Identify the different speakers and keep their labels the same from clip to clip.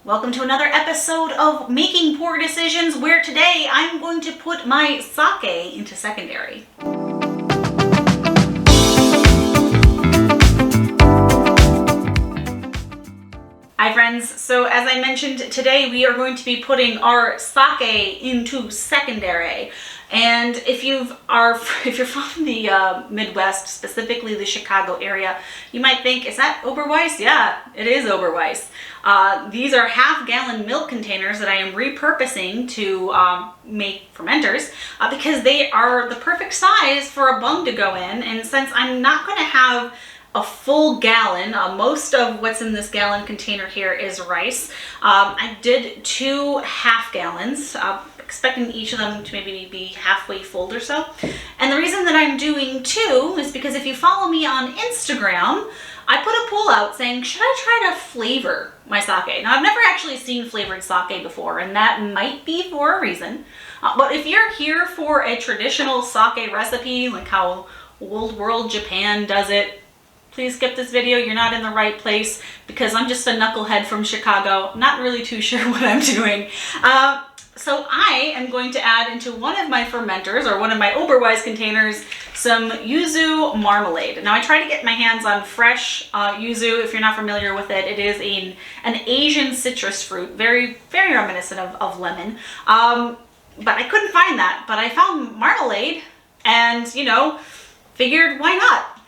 Speaker 1: Welcome to another episode of Making Poor Decisions, where today I'm going to put my sake into secondary. Hi friends, so as I mentioned, today we are going to be putting our sake into secondary. And if you're from the Midwest, specifically the Chicago area, you might think, is that Oberweis? Yeah, it is Oberweis. These are half-gallon milk containers that I am repurposing to make fermenters because they are the perfect size for a bung to go in. And since I'm not going to have a full gallon, most of what's in this gallon container here is rice. I did 2 half gallons, expecting each of them to maybe be halfway full or so. And the reason that I'm doing 2 is because if you follow me on Instagram, I put a poll out saying, should I try to flavor my sake? Now, I've never actually seen flavored sake before, and that might be for a reason. But if you're here for a traditional sake recipe, like how Old World Japan does it, please skip this video. You're not in the right place because I'm just a knucklehead from Chicago. Not really too sure what I'm doing. So I am going to add into one of my fermenters, or one of my Oberweis containers, some yuzu marmalade. Now I try to get my hands on fresh yuzu. If you're not familiar with it, it is an Asian citrus fruit, very, very reminiscent of lemon. But I couldn't find that, but I found marmalade and, you know, figured why not?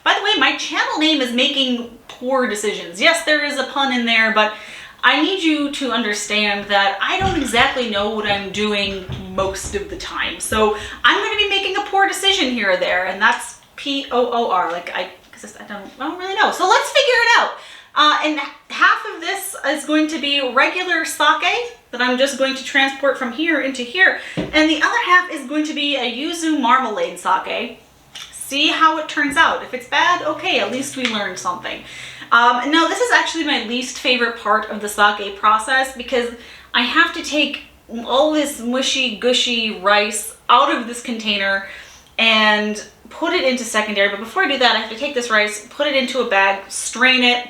Speaker 1: By the way, my channel name is Making Poor Decisions. Yes, there is a pun in there, but I need you to understand that I don't exactly know what I'm doing most of the time. So I'm going to be making a poor decision here or there, and that's P-O-O-R. Like, I don't really know. So let's figure it out. And half of this is going to be regular sake that I'm just going to transport from here into here. And the other half is going to be a yuzu marmalade sake. See how it turns out. If it's bad, okay, at least we learned something. Now, this is actually my least favorite part of the sake process because I have to take all this mushy, gushy rice out of this container and put it into secondary. But before I do that, I have to take this rice, put it into a bag, strain it,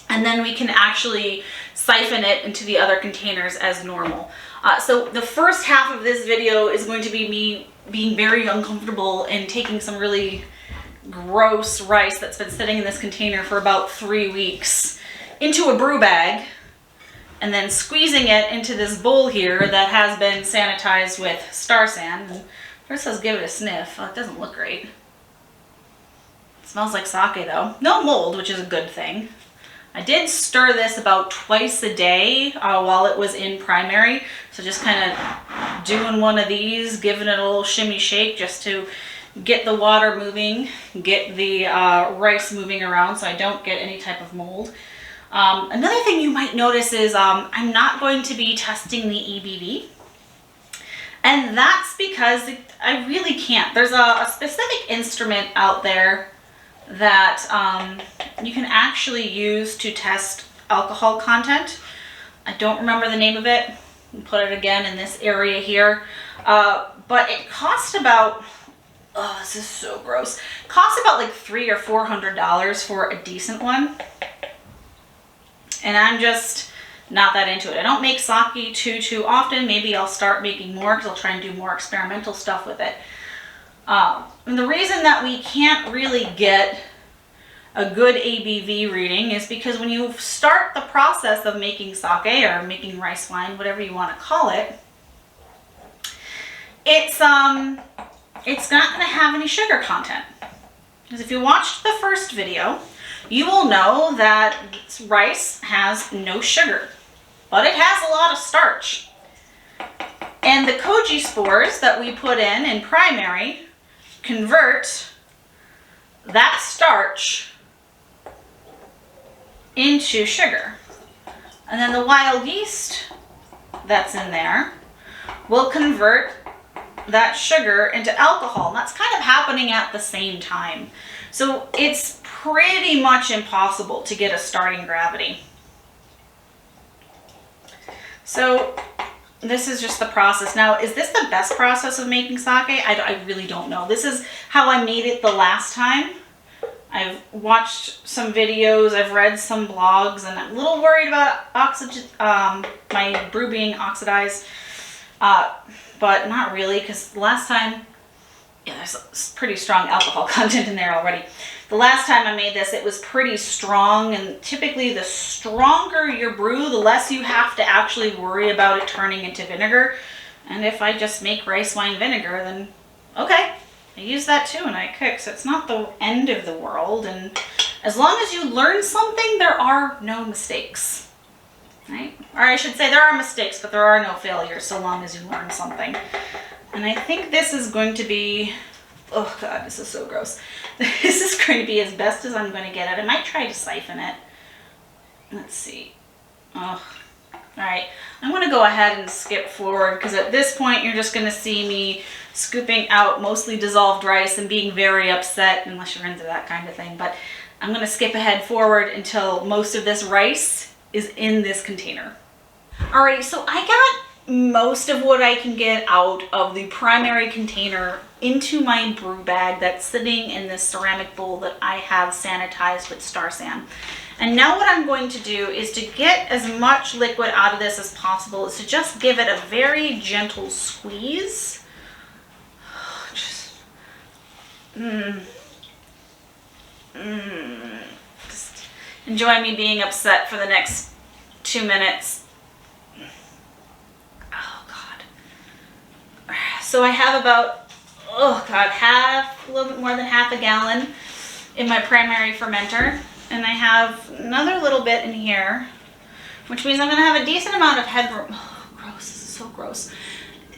Speaker 1: and then we can actually siphon it into the other containers as normal. So the first half of this video is going to be me being very uncomfortable and taking some really gross rice that's been sitting in this container for about 3 weeks into a brew bag and then squeezing it into this bowl here that has been sanitized with Star San. And first says give it a sniff. Oh, it doesn't look great. It smells like sake though. No mold, which is a good thing. I did stir this about twice a day while it was in primary. So just kind of doing one of these, giving it a little shimmy shake just to get the water moving, get the rice moving around so I don't get any type of mold. Another thing you might notice is I'm not going to be testing the ABV. And that's because I really can't. There's a specific instrument out there that you can actually use to test alcohol content. I don't remember the name of it. I'll put it again in this area here. But it cost about, oh, this is so gross. Costs about like $300 or $400 for a decent one. And I'm just not that into it. I don't make sake too often. Maybe I'll start making more because I'll try and do more experimental stuff with it. And the reason that we can't really get a good ABV reading is because when you start the process of making sake or making rice wine, whatever you want to call it, it's not going to have any sugar content. Because if you watched the first video, you will know that rice has no sugar, but it has a lot of starch. And the koji spores that we put in primary convert that starch into sugar. And then the wild yeast that's in there will convert that sugar into alcohol. And that's kind of happening at the same time. So it's pretty much impossible to get a starting gravity. So this is just the process. Now, is this the best process of making sake? I really don't know. This is how I made it the last time. I've watched some videos, I've read some blogs, and I'm a little worried about my brew being oxidized, but not really, because last time, yeah, there's pretty strong alcohol content in there already. The last time I made this, it was pretty strong, and typically the stronger your brew, the less you have to actually worry about it turning into vinegar. And if I just make rice wine vinegar, then okay, I use that too and I cook, so it's not the end of the world. And as long as you learn something, there are no mistakes, right? Or I should say there are mistakes, but there are no failures so long as you learn something. And I think this is going to be, oh God, this is so gross. This is going to be as best as I'm going to get it. I might try to siphon it. Let's see. Oh, all right. I'm going to go ahead and skip forward, because at this point you're just going to see me scooping out mostly dissolved rice and being very upset, unless you're into that kind of thing. But I'm going to skip ahead forward until most of this rice is in this container. Alrighty, so I got most of what I can get out of the primary container into my brew bag that's sitting in this ceramic bowl that I have sanitized with Star San. And now what I'm going to do is to get as much liquid out of this as possible is to just give it a very gentle squeeze. Just enjoy me being upset for the next 2 minutes. So I have about, oh God, a little bit more than half a gallon in my primary fermenter. And I have another little bit in here, which means I'm going to have a decent amount of headroom. Oh, gross, this is so gross.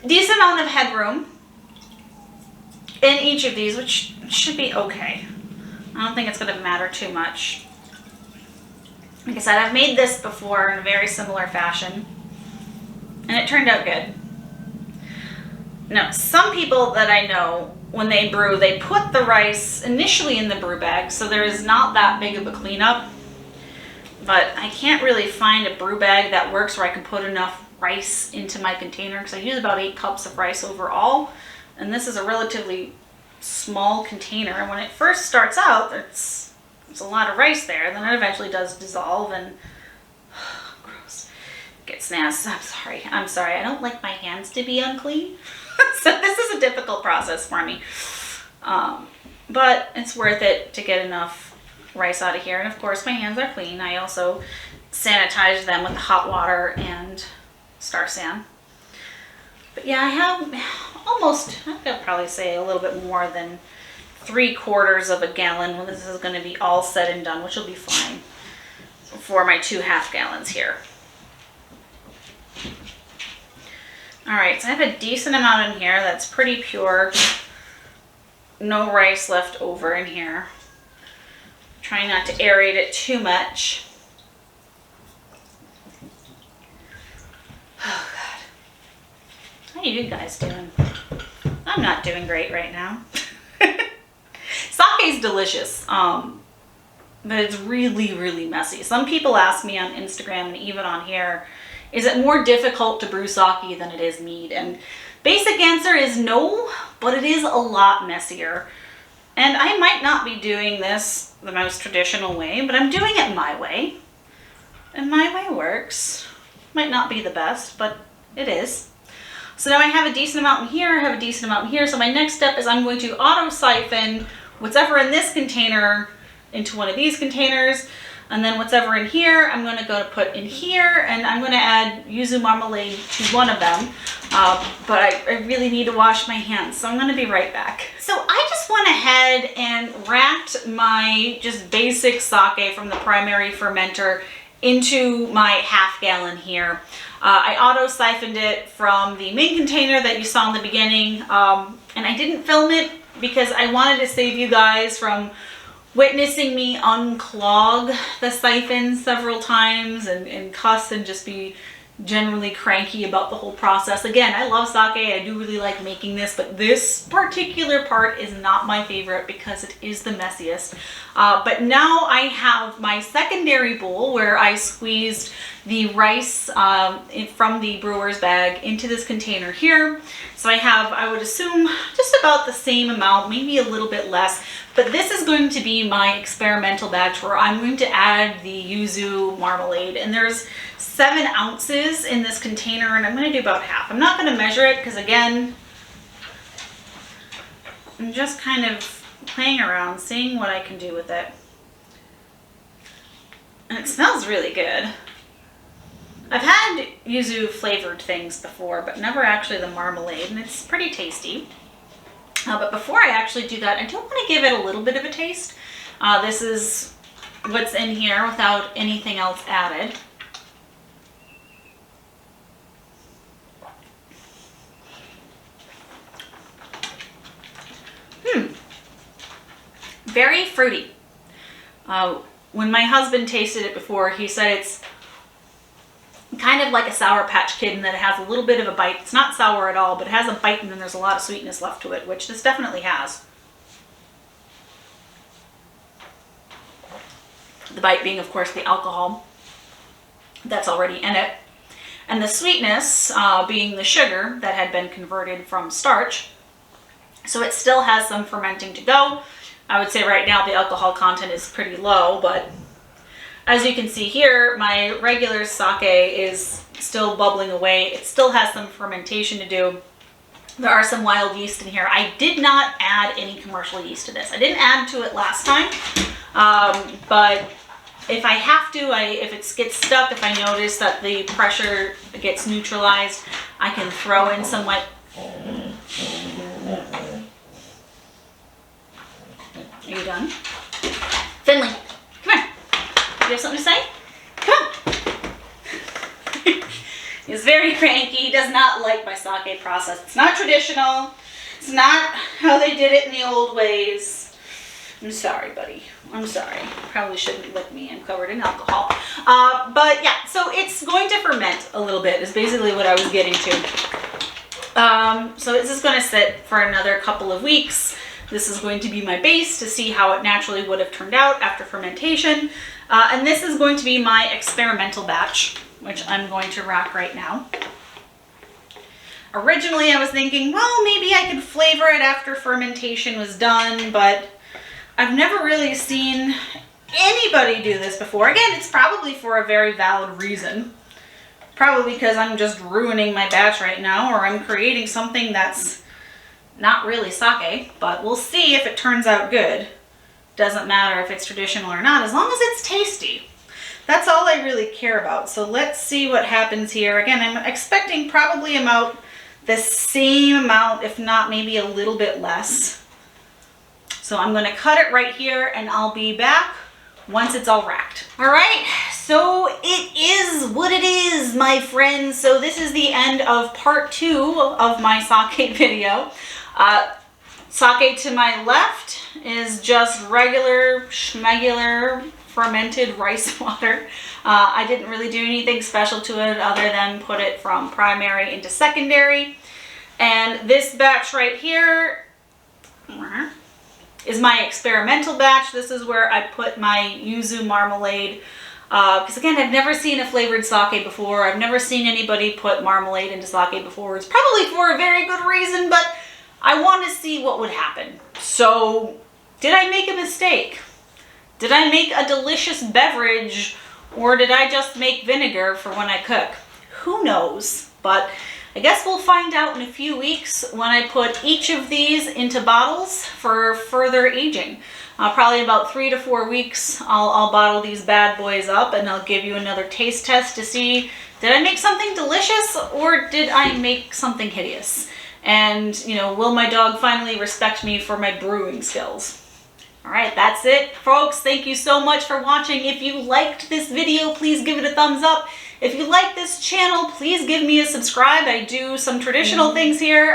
Speaker 1: Decent amount of headroom in each of these, which should be okay. I don't think it's going to matter too much. Like I said, I've made this before in a very similar fashion, and it turned out good. Now, some people that I know, when they brew, they put the rice initially in the brew bag, so there is not that big of a cleanup. But I can't really find a brew bag that works where I can put enough rice into my container, because I use about 8 cups of rice overall, and this is a relatively small container. And when it first starts out, there's a lot of rice there, then it eventually does dissolve and gross. Gets nasty. I'm sorry. I don't like my hands to be unclean. So this is a difficult process for me, but it's worth it to get enough rice out of here. And of course my hands are clean. I also sanitize them with hot water and Star San. But yeah, I have almost, I could probably say a little bit more than 3/4 of a gallon when this is going to be all said and done, which will be fine for my 2 half gallons here. Alright, so I have a decent amount in here that's pretty pure. No rice left over in here. Trying not to aerate it too much. Oh God. How you guys doing? I'm not doing great right now. Sake's delicious, but it's really, really messy. Some people ask me on Instagram and even on here, is it more difficult to brew sake than it is mead? And basic answer is no, but it is a lot messier. And I might not be doing this the most traditional way, but I'm doing it my way. And my way works. Might not be the best, but it is. So now I have a decent amount in here, I have a decent amount in here. So my next step is I'm going to auto siphon whatever in this container into one of these containers. And then whatever in here, I'm going to go to put in here, and I'm going to add yuzu marmalade to one of them. But I really need to wash my hands, so I'm going to be right back. So I just went ahead and racked my just basic sake from the primary fermenter into my half gallon here. I auto siphoned it from the main container that you saw in the beginning, and I didn't film it because I wanted to save you guys from witnessing me unclog the siphon several times and cuss and just be generally cranky about the whole process. Again, I love sake. I do really like making this, but this particular part is not my favorite because it is the messiest. But now I have my secondary bowl where I squeezed the rice from the brewer's bag into this container here. So I have, I would assume, just about the same amount, maybe a little bit less. But this is going to be my experimental batch where I'm going to add the yuzu marmalade. And there's 7 ounces in this container, and I'm going to do about half. I'm not going to measure it because, again, I'm just kind of playing around, seeing what I can do with it. And it smells really good. I've had yuzu flavored things before, but never actually the marmalade, and it's pretty tasty. But before I actually do that, I do want to give it a little bit of a taste. This is what's in here without anything else added. Very fruity. When my husband tasted it before, he said it's kind of like a Sour Patch Kid in that it has a little bit of a bite. It's not sour at all, but it has a bite and then there's a lot of sweetness left to it, which this definitely has. The bite being, of course, the alcohol that's already in it. And the sweetness being the sugar that had been converted from starch. So it still has some fermenting to go. I would say right now the alcohol content is pretty low, but as you can see here, my regular sake is still bubbling away. It still has some fermentation to do. There are some wild yeast in here. I did not add any commercial yeast to this. I didn't add to it last time, but if I have to, if it gets stuck, if I notice that the pressure gets neutralized, I can throw in some white. Are you done? Finley, come here. You have something to say? Come on. He's very cranky. He does not like my sake process. It's not traditional. It's not how they did it in the old ways. I'm sorry, buddy. I'm sorry. Probably shouldn't lick me. I'm covered in alcohol. But yeah, so it's going to ferment a little bit is basically what I was getting to. So this is going to sit for another couple of weeks. This is going to be my base to see how it naturally would have turned out after fermentation. And this is going to be my experimental batch, which I'm going to rack right now. Originally, I was thinking, well, maybe I could flavor it after fermentation was done, but I've never really seen anybody do this before. Again, it's probably for a very valid reason. Probably because I'm just ruining my batch right now, or I'm creating something that's not really sake, but we'll see if it turns out good. Doesn't matter if it's traditional or not, as long as it's tasty. That's all I really care about. So let's see what happens here. Again, I'm expecting probably about the same amount, if not maybe a little bit less. So I'm going to cut it right here and I'll be back once it's all racked. All right, so it is what it is, my friends. So this is the end of part 2 of my sake video. Sake to my left is just regular schmegular fermented rice water. I didn't really do anything special to it other than put it from primary into secondary. And this batch right here is my experimental batch. This is where I put my yuzu marmalade. Because again, I've never seen a flavored sake before. I've never seen anybody put marmalade into sake before. It's probably for a very good reason, but I want to see what would happen. So, did I make a mistake? Did I make a delicious beverage, or did I just make vinegar for when I cook? Who knows? But I guess we'll find out in a few weeks when I put each of these into bottles for further aging. Probably about 3 to 4 weeks, I'll bottle these bad boys up and I'll give you another taste test to see, did I make something delicious or did I make something hideous? And, you know, will my dog finally respect me for my brewing skills? All right, that's it, folks. Thank you so much for watching. If you liked this video, please give it a thumbs up. If you like this channel, please give me a subscribe. I do some traditional things here.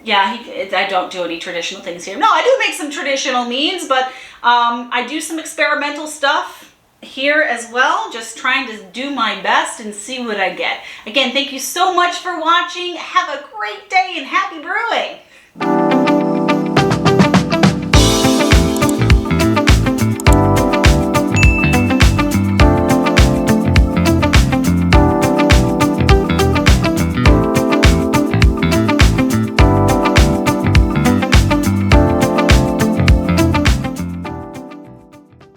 Speaker 1: Yeah, I don't do any traditional things here. No, I do make some traditional meats, but I do some experimental stuff here as well, just trying to do my best and see what I get. Again, thank you so much for watching. Have a great day and happy brewing.